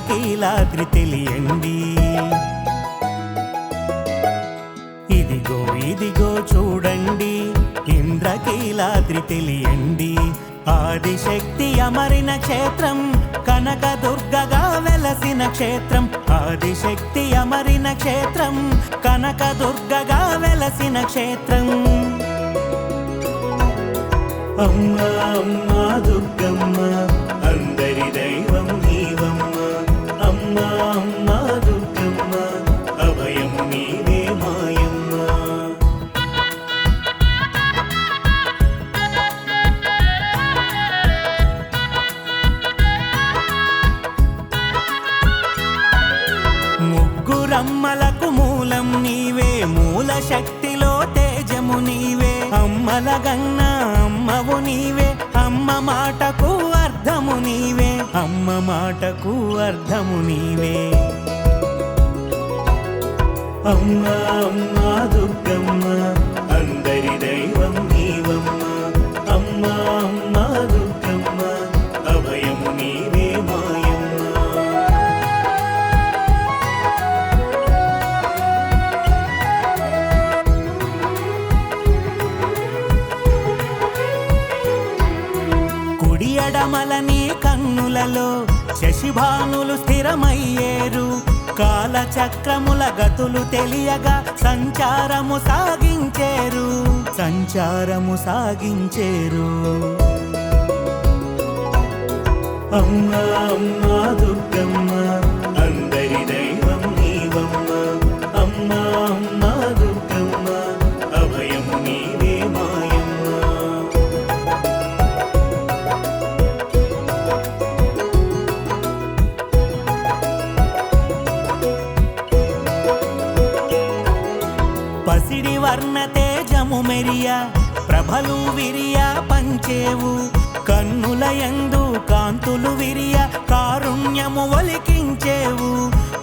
ఇంద్రకీలాద్రి తెలియండి. ఇదిగో ఇదిగో చూడండి ఇంద్రకీలాద్రి తెలియండి. ఆదిశక్తి అమరిన క్షేత్రం, కనకదుర్గగా వెలసిన క్షేత్రం. ఆదిశక్తి అమరిన క్షేత్రం, కనకదుర్గగా వెలసిన క్షేత్రం. అమ్మా అమ్మా దుర్గమ్మ, అందరి దైవం నీవమ్మ. అమ్మా అమ్మా దుర్గమ్మ, అభయము నీవే మాయమ్మ. ముగ్గురమ్మలకు మూలం నీవే, మూల శక్తిలో తేజము నీవే. అమ్మల గన్న అమ్మవు నీవే, అమ్మ మాటకు అర్థము నీవే. అమ్మ మాటకు అర్థము నీవే. అమ్మా అమ్మా దుర్గమ్మ, అందరి దైవం నీవమ్మ. అమ్మా అమ్మా దుర్గమ్మ, అభయము నీవే మాయమ్మ. కుడి ఎడమలని కన్నులలో శశిభానులు స్థిరమయ్యేరు. కాలచక్రముల గతులు తెలియగా సంచారము సాగించేరు, సంచారము సాగించేరు. అమ్మా అమ్మా దుర్గమ్మ, అందరి దైవం నీవమ్మ. అమ్మా అమ్మా దుర్గమ్మ, అభయము నీవే మాయమ్మ. పసిడి వర్ణ తేజము మెరియ, ప్రభలు విరియ పంచేవు. కన్నుల యందు కాంతులు విరియ, కారుణ్యము ఒలికించేవు,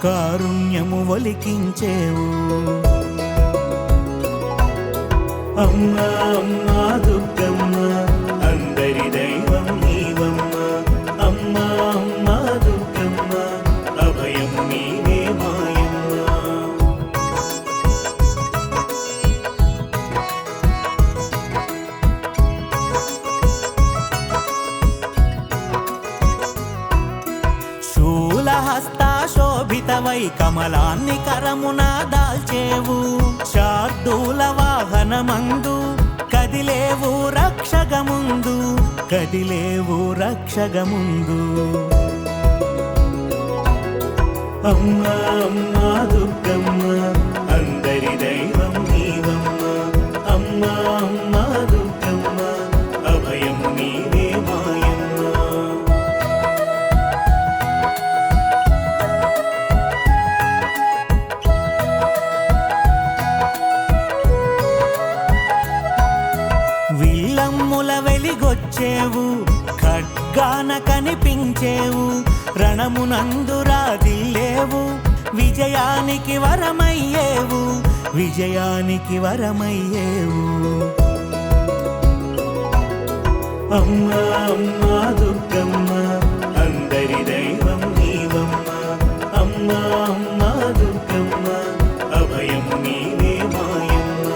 కారుణ్యము ఒలికించేవు. అమ్మా అమ్మా దుర్గమ్మ, అందరి దైవం నీవమ్మ. అమ్మా అమ్మా దుర్గమ్మ, అభయము నీవే మాయమ్మ. శూలహస్తా శోభితవై కమలాన్ని కరమున దాల్చేవు. శార్దూల వాహనమందు కదిలేవు రక్షగముందు, కదిలేవు రక్షగముందు. అమ్మా అమ్మా దుర్గమ్మ, అందరి దైవం నీవమ్మ. అమ్మా అమ్మా దుర్గమ్మ, అభయము నీవే మాయమ్మ. విల్లమ్ముల వెలిగొచ్చేవు, ఖడ్గాన కనిపించేవు. రణమునందు రాదిల్లేవు, విజయానికి వరమయ్యేవు, విజయానికి వరమయ్యేవు. అమ్మా అమ్మా దుర్గమ్మ, అందరి దైవం నీవమ్మ. అమ్మా అమ్మా దుర్గమ్మ, అభయము నీవే మాయమ్మ.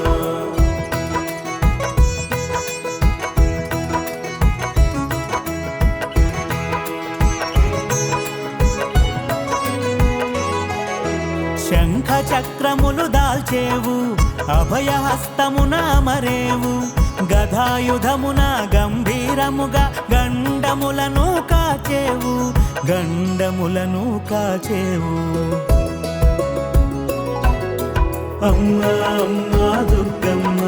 శంఖ చక్రములు దాల్చేవు, అభయహస్తమున అమరేవు. గదాయుధమున గంభీరముగా గండములను కాచేవు, గండములను కాచేవు. అమ్మా అమ్మా దుర్గమ్మ,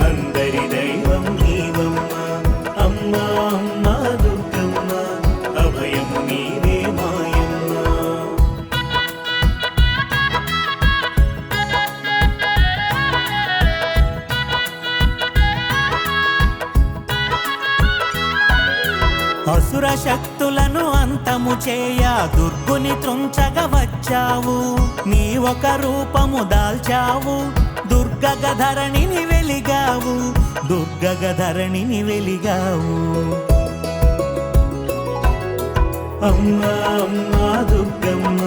అందరి దైవం నీవమ్మ. అమ్మా అమ్మా దుర్గమ్మ, అభయము నీవే మాయమ్మ. అసుర శక్తులను అంతము చేయ దుర్గుని త్రుంచగా వచ్చావు. నీ ఒక రూపము దాల్చావు, దుర్గగధరణిని వెలిగావు, దుర్గగధరణిని వెలిగావు. అమ్మా అమ్మా దుర్గమ్మ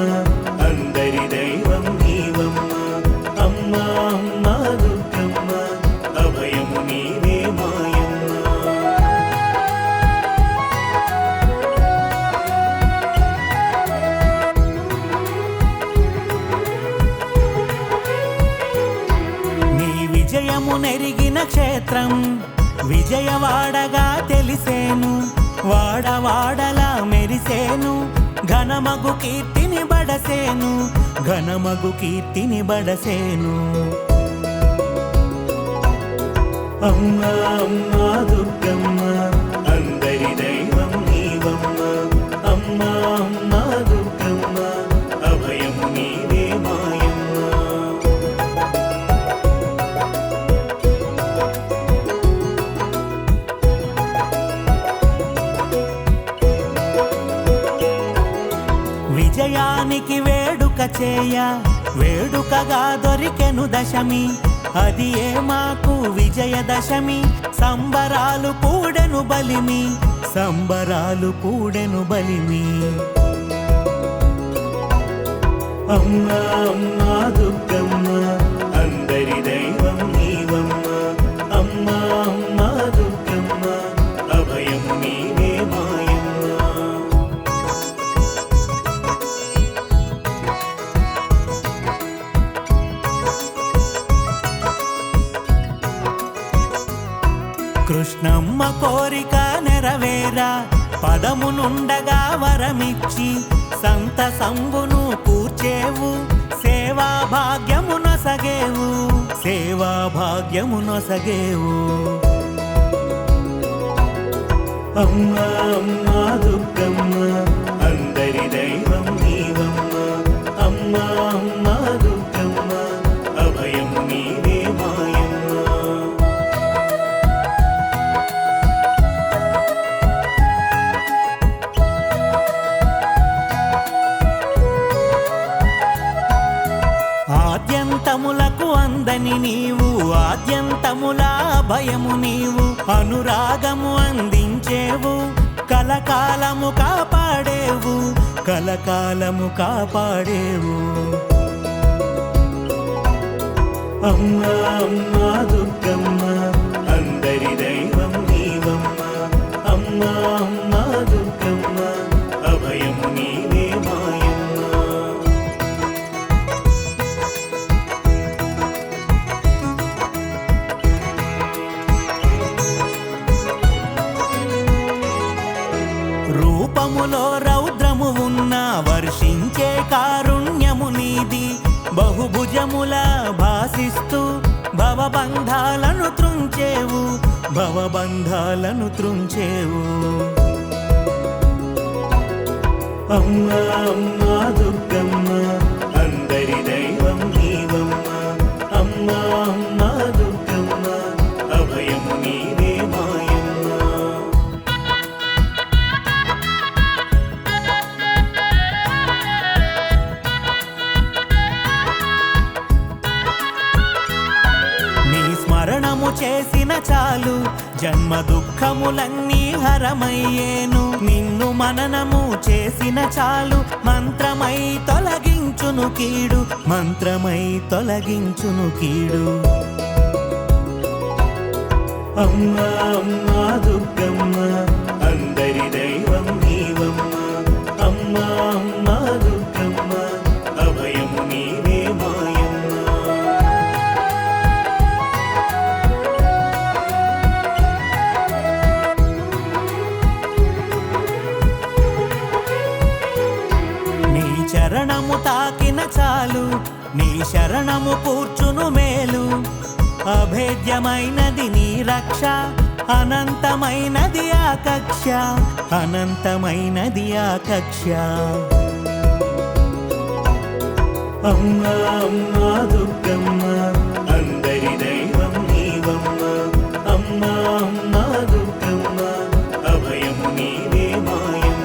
అందరి దైవం నీవమ్మ అమ్మా అమ్మా దుర్గమ్మ అభయము నీవే మాయమ్మ నీ విజయము నెరిగిన క్షేత్రం విజయవాడగా తెలిసేను వాడవాడలా మెరిసేను ఘనమగు కీర్తిని బడసేను ఘనమగు కీర్తిని బడసేను అమ్మా అమ్మా దుర్గమ్మ అందరి దైవం నీవమ్మ అమ్మా అమ్మా దుర్గమ్మ అభయము నీవే మాయమ్మ విజయానికి వేడుక చేయ వేడుకగా దొరికెను దశమి అది ఏ మాకు విజయదశమి సంబరాలు కూడెను బలిమి సంబరాలు కూడెను బలిమి అమ్మా అమ్మా దుర్గమ్మ అందరి దైవం నీవమ్మ అమ్మా అమ్మా దుర్గమ్మ అభయము నీవే మాయమ్మ కృష్ణమ్మ కోరిక నెరవేరా పదమునుండగా వరమిచ్చి సంత సంబును కూర్చేవు సేవా భాగ్యము నొసగేవు సేవా భాగ్యము నొసగేవు అమ్మా అమ్మా దుర్గమ్మ అందరి దైవం నీవమ్మ అమ్మా అమ్మా దుర్గమ్మ అభయము నీవే మాయమ్మ ఆద్యంతములకు అందని నీవు ఆద్యంతముల భయము నీవు అనురాగము అందించేవు కలకాలము కాపాడేవు కలకాలము కాపాడేవు అమ్మా అమ్మా దుర్గమ్మ అందరి దైవం నీవమ్మ అమ్మా అమ్మా దుర్గమ్మ అభయము నీవే మాయమ్మ రూపములో రౌద్రము ఉన్న వర్షించే కారుణ్యము నీది బహుభుజముల భాసిస్తూ భవబంధాలను త్రుంచేవు భవబంధాలను త్రుంచేవు అమ్మా అమ్మా దుర్గమ్మ అందరి దైవం నీవమ్మ అమ్మా అమ్మా దుర్గమ్మ అభయము నీవే మాయమ్మ స్మరణము చేసిన చాలు జన్మ దుఃఖములన్నీ హరమయ్యేను నిన్ను మననము చేసిన చాలు మంత్రమై తొలగించును కీడు మంత్రమై తొలగించును కీడు అమ్మా అమ్మా దుర్గమ్మ అందరి దైవం నీవమ్మ అమ్మా అమ్మా దుర్గమ్మ అభయము నీవే మాయమ్మ చరణము తాకిన చాలు నీ శరణము కూర్చును మేలు అభేద్యమైనది నీ రక్ష అనంతమైనది ఆకక్ష అనంతమైనది ఆకక్ష అమ్మా అమ్మా దుర్గమ్మ అందరి దైవం నీవమ్మ అమ్మా అమ్మా దుర్గమ్మ అభయము నీవే మాయమ్మ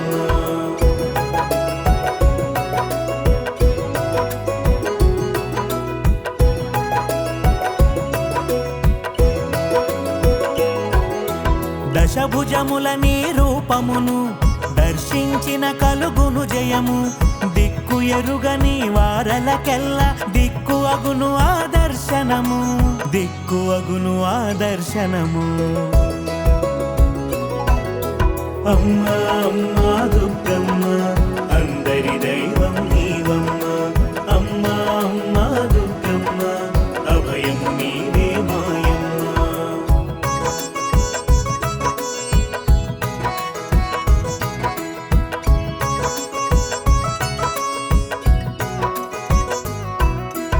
దశభుజముల నీ రూపమును దర్శించ దీక్షించిన కలుగును జయము దిక్కు ఎరుగని వారలకెల్లా దిక్కు అగును ఆదర్శనము దిక్కు అగును ఆదర్శనము అమ్మా అమ్మా దుర్గమ్మ అందరి దైవం నీవమ్మ అమ్మా అమ్మా దుర్గమ్మ అభయము నీవే మాయమ్మ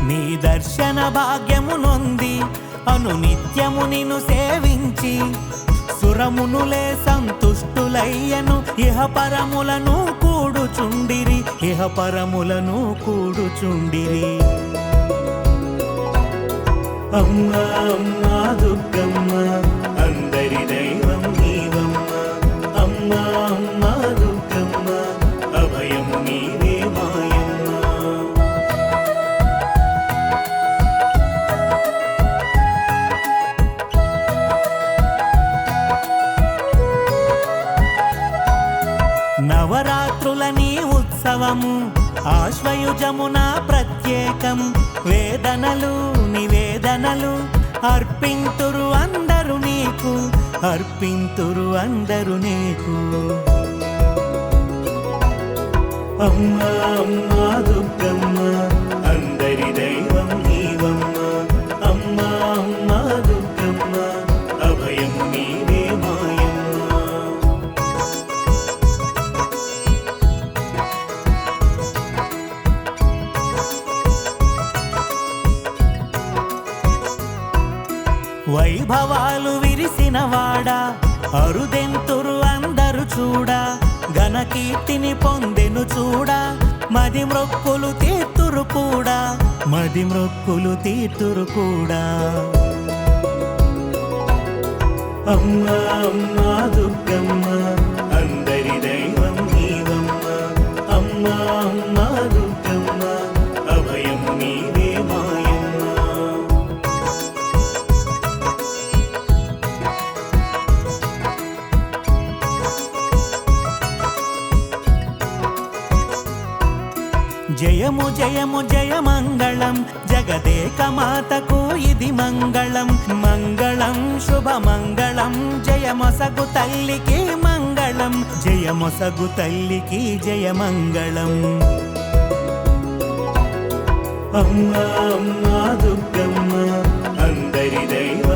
నీ దర్శన భాగ్యము నొంది అనునిత్యము నిన్ను సేవించి సురమునులే సంతుష్టులయ్యను ఇహపరములను కూడుచుండిరి ఇహపరములను కూడుచుండిరి అమ్మా అమ్మా దుర్గమ్మ అందరి దైవం నీవమ్మ అమ్మా అమ్మా దుర్గమ్మ అభయము నీవే మాయమ్మ నవరాత్రుల నీ ఉత్సవము ఆశ్వయుజమున ప్రత్యేకం వేదనలు నివేదనలు అర్పింతురు అందరు నీకు అర్పింతురు అందరు నీకు అమ్మా అమ్మా దుర్గమ్మ అందరి దైవం నీవమ్మ అమ్మా అమ్మా దుర్గమ్మ అభయము నీవే మాయమ్మ వైభవాలు విరిసినవాడా అరుదెంతురు అందరు చూడా ఘనకీర్తిని పొందెను చూడా మది మ్రొక్కులు తీర్తురు కూడా మది మ్రొక్కులు తీర్తురు కూడా అమ్మా అమ్మా దుర్గమ్మ అందరి దైవం నీవమ్మ అమ్మా అమ్మా దుర్గమ్మ అభయము నీవే మాయమ్మ జయము జయము జయ మంగళం జగదేక మాతకు ఇది మంగళం మంగళం శుభ మంగళం జయమొసగు తల్లికి మంగళం జయమొసగు తల్లికి జయ మంగళం అమ్మా అమ్మా దుర్గమ్మ అందరి దైవం